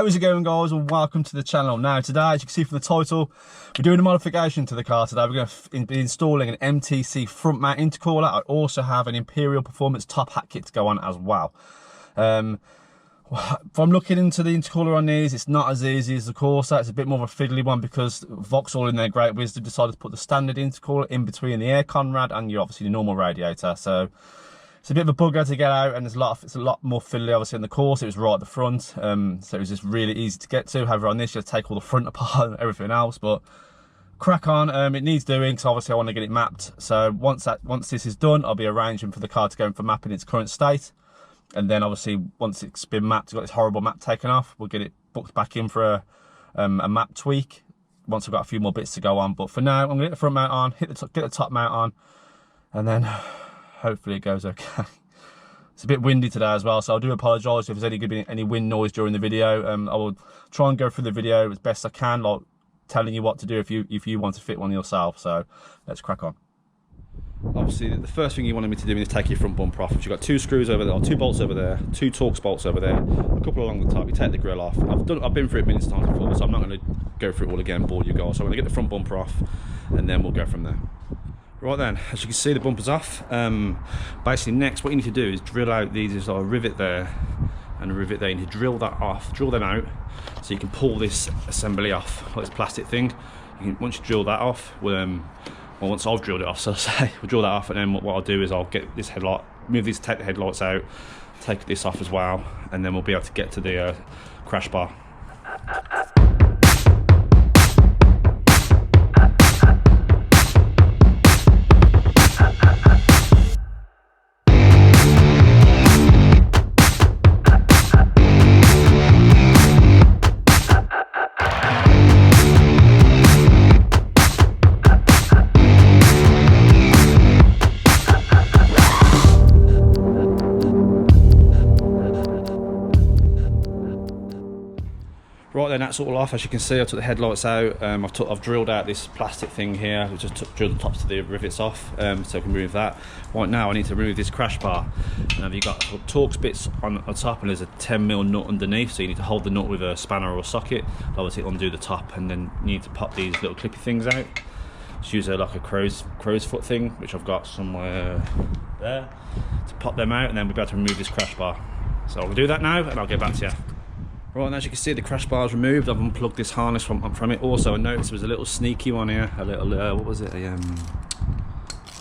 How is it going, guys, and welcome to the channel. Now today, as you can see from the title, we're doing a modification to the car today. We're going to be installing an MTC front mount intercooler. I also have an Imperial performance top hat kit to go on as well. If I'm looking into the intercooler on these, it's not as easy as the Corsa. It's a bit more of a fiddly one because Vauxhall, in their great wisdom, decided to put the standard intercooler in between the aircon rad and obviously the normal radiator. So it's a bit of a bugger to get out, and it's a lot more fiddly. Obviously in the Corsa it was right at the front, so it was just really easy to get to. However, on this you have to take all the front apart and everything else, but crack on. It needs doing, because obviously I want to get it mapped. So once this is done, I'll be arranging for the car to go in for mapping its current state. And then obviously once it's been mapped, got this horrible map taken off, we'll get it booked back in for a map tweak once I've got a few more bits to go on. But for now, I'm gonna get the front mount on, get the top mount on, and then hopefully it goes okay. It's a bit windy today as well, so I do apologise if there's going to be any wind noise during the video. I will try and go through the video as best I can, like telling you what to do if you want to fit one yourself. So let's crack on. Obviously, the first thing you wanted me to do is take your front bumper off. You've got two screws over there, or two bolts over there, two Torx bolts over there, a couple along the top. You take the grill off. I've been through it minutes times before, so I'm not going to go through it all again, bore you guys. So I'm going to get the front bumper off, and then we'll go from there. Right then, as you can see, the bumper's off. Basically, next, what you need to do is drill out these. There's like a rivet there and a rivet there. You need to drill that off, drill them out, so you can pull this assembly off, like this plastic thing. Once you drill that off, well, once I've drilled it off, so to say, we'll drill that off, and then what I'll do is I'll get this headlight, take the headlights out, take this off as well, and then we'll be able to get to the crash bar. Right then, that's all off. As you can see, I took the headlights out. I've drilled out this plastic thing here. I just drilled the tops of the rivets off, so I can remove that. Right now, I need to remove this crash bar. Now, you've got Torx bits on top, and there's a 10mm nut underneath, so you need to hold the nut with a spanner or a socket. Obviously, undo the top, and then you need to pop these little clippy things out. Just use like a crow's foot thing, which I've got somewhere there, to pop them out, and then we'll be able to remove this crash bar. So I'll do that now, and I'll get back to you. Right, and as you can see, the crash bar is removed. I've unplugged this harness from it. Also, I noticed there was a little sneaky one here. A little, what was it?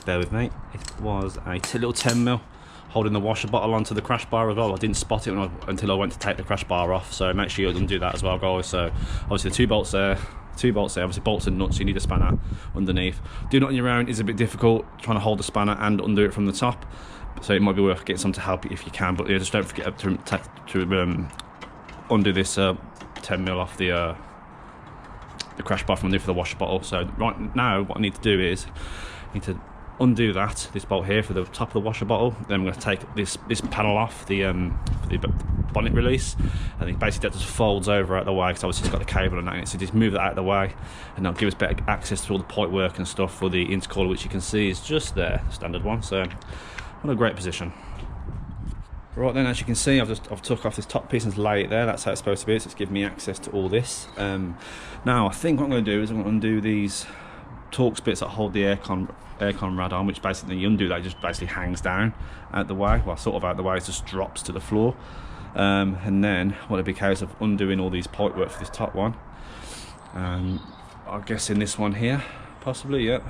Bear with me. It was a little 10mm holding the washer bottle onto the crash bar as well. I didn't spot it until I went to take the crash bar off. So make sure you undo that as well, guys. So obviously the two bolts there. Obviously bolts and nuts. You need a spanner underneath. Doing it on your own is a bit difficult. Trying to hold the spanner and undo it from the top. So it might be worth getting someone to help you if you can. But yeah, just don't forget to undo this 10mm off the crash bar from underneath the washer bottle. So right now, what I need to do is I need to undo this bolt here for the top of the washer bottle. Then I'm going to take this panel off the bonnet release, and then basically that just folds over out the way, because obviously it's got the cable on it. So just move that out of the way, and that'll give us better access to all the pipe work and stuff for the intercooler, which you can see is just there, the standard one. So what a great position. Right then, as you can see, I've took off this top piece and laid it there. That's how it's supposed to be. So it's giving me access to all this. Now I think what I'm going to do is I'm going to undo these Torx bits that hold the aircon rad on, which basically you undo that, it just basically hangs down out the way. Well, sort of out the way, it just drops to the floor. And then what it'll be a case of undoing all these pipe work for this top one. I guess in this one here, possibly, yeah.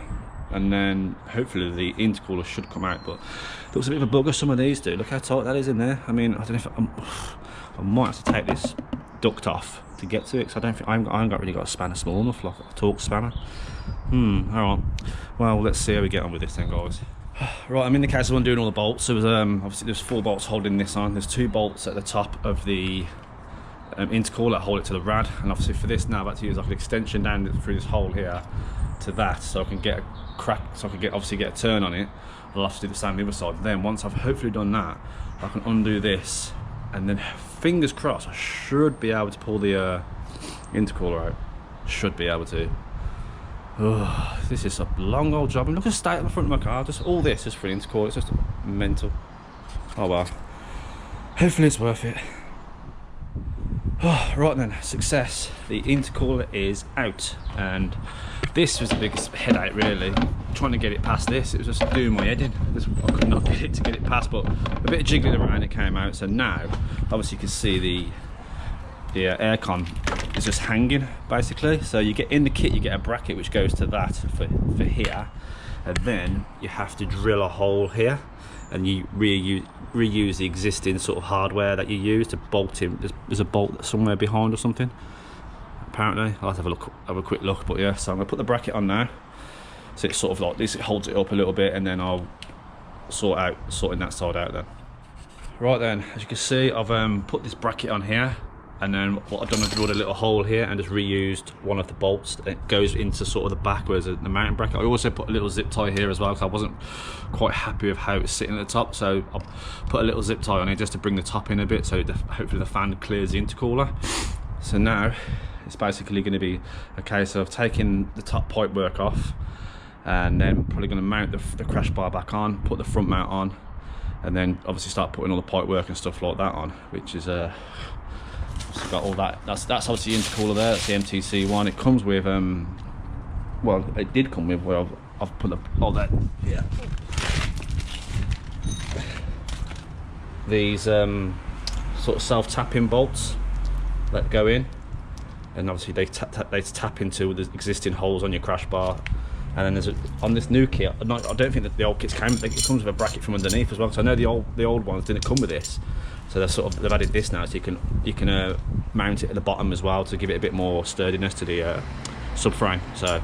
And then hopefully the intercooler should come out, but there was a bit of a bugger, some of these do. Look how tight that is in there. I mean, I don't know if I might have to take this duct off to get to it, because I haven't really got a spanner small enough, like a Torx spanner. Alright, well, let's see how we get on with this then, guys. Right, I'm in the case of undoing all the bolts. There was obviously there's 4 bolts holding this on. There's 2 bolts at the top of the intercooler that hold it to the rad, and obviously for this now I've had to use like an extension down through this hole here to that, so I can get a crack, so I can obviously get a turn on it. I'll have to do the same on the other side. Then once I've hopefully done that, I can undo this, and then fingers crossed I should be able to pull the intercooler out. Should be able to. Oh, this is a long old job. I mean, look at the state at the front of my car. Just all this is for the intercooler. It's just mental. Oh well. Hopefully it's worth it. Right then, success. The intercooler is out, and this was the biggest headache really, trying to get it past this. It was just doing my head in. I could not get it past, but a bit of jiggling around, it came out. So now obviously you can see the aircon is just hanging basically. So you get in the kit, you get a bracket which goes to that for here, and then you have to drill a hole here, and you reuse the existing sort of hardware that you use to bolt in. There's a bolt somewhere behind or something, apparently. I'll have to have a quick look, but yeah. So I'm gonna put the bracket on now, so it's sort of like this, it holds it up a little bit, and then I'll sorting that side out then. Right then, as you can see, I've put this bracket on here, and then what I've done, I've drilled a little hole here and just reused one of the bolts that goes into sort of the back where there's the mounting bracket. I also put a little zip tie here as well, because I wasn't quite happy with how it's sitting at the top, so I'll put a little zip tie on it just to bring the top in a bit, so hopefully the fan clears the intercooler. So now it's basically going to be a case of taking the top pipe work off, and then probably going to mount the crash bar back on, put the front mount on, and then obviously start putting all the pipe work and stuff like that on, which is got all that. That's obviously the intercooler there. That's the Mtc one. It comes with well, it did come with, well, I've put all that here. These sort of self-tapping bolts that go in, and obviously they tap into the existing holes on your crash bar. And then there's on this new kit, I don't think that the old kits it comes with a bracket from underneath as well. So I know the old ones didn't come with this, so they've added this now, so you can mount it at the bottom as well to give it a bit more sturdiness to the subframe. So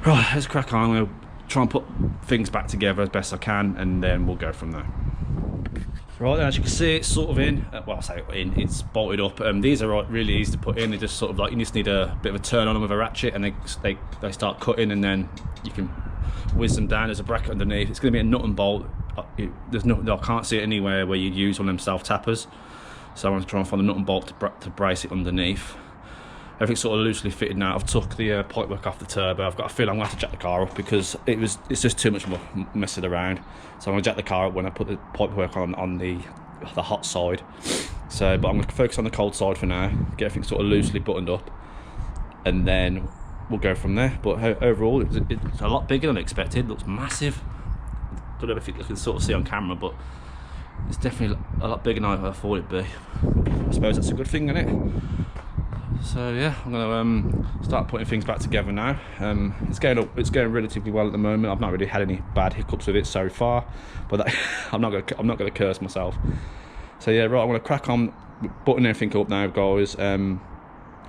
right, let's crack on. I'm going to try and put things back together as best I can, and then we'll go from there. Right then, as you can see, it's sort of in. Well, I say in, it's bolted up. These are really easy to put in. They just sort of like, you just need a bit of a turn on them with a ratchet, and they start cutting, and then you can whiz them down. There's a bracket underneath. It's going to be a nut and bolt. I can't see it anywhere where you use one of them self tappers. So I'm going to try and find a nut and bolt to brace it underneath. Everything's sort of loosely fitted now. I've took the pipe work off the turbo. I've got a feeling I'm going to have to jack the car up, because it's just too much messing around. So I'm going to jack the car up when I put the pipe work on the hot side. So, but I'm going to focus on the cold side for now, get everything sort of loosely buttoned up, and then we'll go from there. But overall, it's a lot bigger than expected. It looks massive. I don't know if you can sort of see on camera, but it's definitely a lot bigger than I thought it'd be. I suppose that's a good thing, isn't it? So yeah, I'm going to start putting things back together now. It's going relatively well at the moment. I've not really had any bad hiccups with it so far, but I'm not going to curse myself. So yeah, right, I'm going to crack on buttoning everything up now, guys, and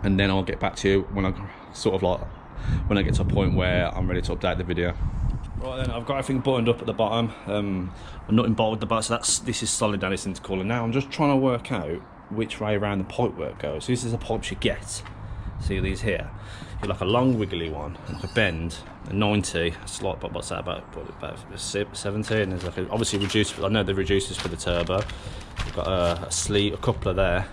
then I'll get back to you when I get to a point where I'm ready to update the video. Right then, I've got everything buttoned up at the bottom. I'm not involved with the bottom, so this is solid down this intercooler. Now I'm just trying to work out which way around the pipe work goes. So this is the pipes you get. See these here? You're like a long wiggly one, like a bend, a 90. It's like, what's that, about 70? And there's like obviously reduced. I know the reducers for the turbo. You've got a sleeve, a coupler there,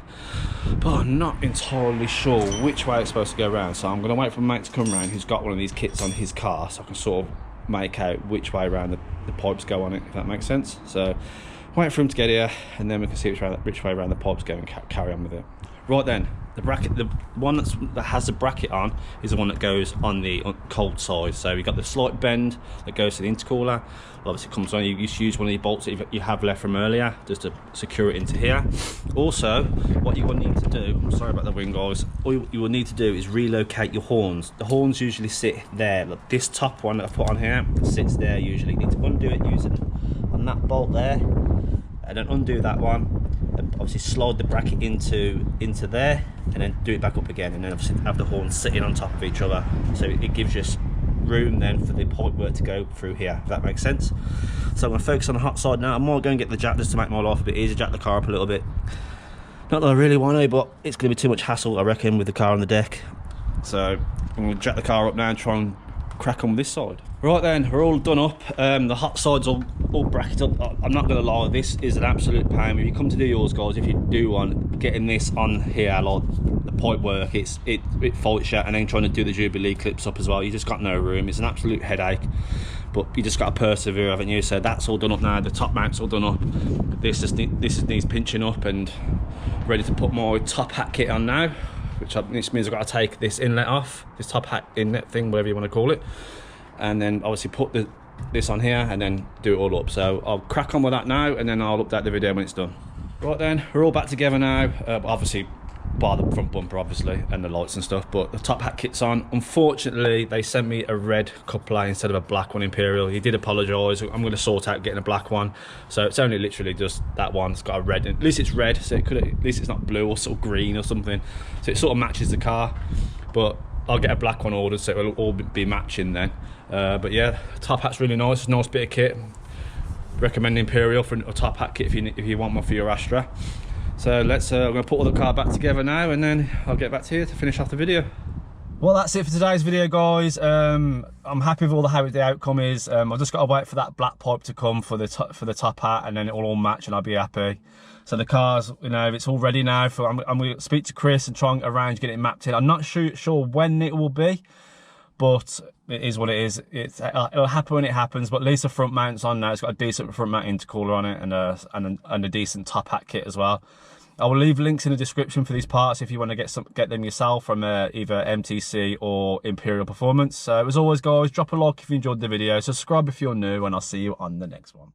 but I'm not entirely sure which way it's supposed to go around. So I'm going to wait for my mate to come around, who's got one of these kits on his car, so I can sort of make out which way around the pipes go on it, if that makes sense. So wait for him to get here, and then we can see which way around the pipes go and carry on with it. Right then, the bracket, the one that has the bracket on is the one that goes on the cold side. So you've got the slight bend that goes to the intercooler. Obviously it comes on, you just use one of the bolts that you have left from earlier just to secure it into here. Also, what you will need to do, I'm sorry about the wind guys, all you will need to do is relocate your horns. The horns usually sit there. Look, this top one that I've put on here sits there usually. You need to undo it using on that bolt there, and then undo that one, and obviously slide the bracket into there, and then do it back up again, and then obviously have the horns sitting on top of each other, so it gives you room then for the pipe work to go through here, if that makes sense. So I'm going to focus on the hot side now. I'm more going to get the jack just to make my life a bit easier, jack the car up a little bit. Not that I really want to, but it's going to be too much hassle, I reckon, with the car on the deck. So I'm going to jack the car up now and try and crack on with this side. Right then, we're all done up. The hot side's all bracketed up. I'm not gonna lie, this is an absolute pain. If you come to do yours, guys, if you do one, getting this on here, like the pipe work, it faults you, and then trying to do the Jubilee clips up as well, you just got no room. It's an absolute headache, but you just got to persevere, haven't you? So that's all done up now. The top mount's all done up. This needs pinching up and ready to put my top hat kit on now, which means I've got to take this inlet off, this top hat inlet thing, whatever you want to call it, and then obviously put this on here and then do it all up. So I'll crack on with that now, and then I'll update the video when it's done. Right then, we're all back together now, obviously bar the front bumper obviously and the lights and stuff, but the top hat kit's on. Unfortunately they sent me a red coupler instead of a black one, Imperial. He did apologise. I'm going to sort out getting a black one, so it's only literally just that one. It's got a red, at least it's red, so it could, at least it's not blue or sort of green or something, so it sort of matches the car. But I'll get a black one ordered, so it'll all be matching then. But yeah, top hat's really nice. It's a nice bit of kit. Recommend Imperial for a top hat kit if you want one for your Astra. So let's, I'm going to put all the car back together now, and then I'll get back to you to finish off the video. Well, that's it for today's video, guys. I'm happy with how the outcome is. I've just got to wait for that black pipe to come for the top hat, and then it'll all match and I'll be happy. So the car's, you know, it's all ready now. I'm going to speak to Chris and try and arrange getting it mapped in. I'm not sure when it will be, but it is what it is. It'll happen when it happens, but at least the front mount's on now. It's got a decent front mount intercooler on it, and a decent top hat kit as well. I will leave links in the description for these parts if you want to get them yourself from either MTC or Imperial Performance. So as always, guys, drop a like if you enjoyed the video, subscribe if you're new, and I'll see you on the next one.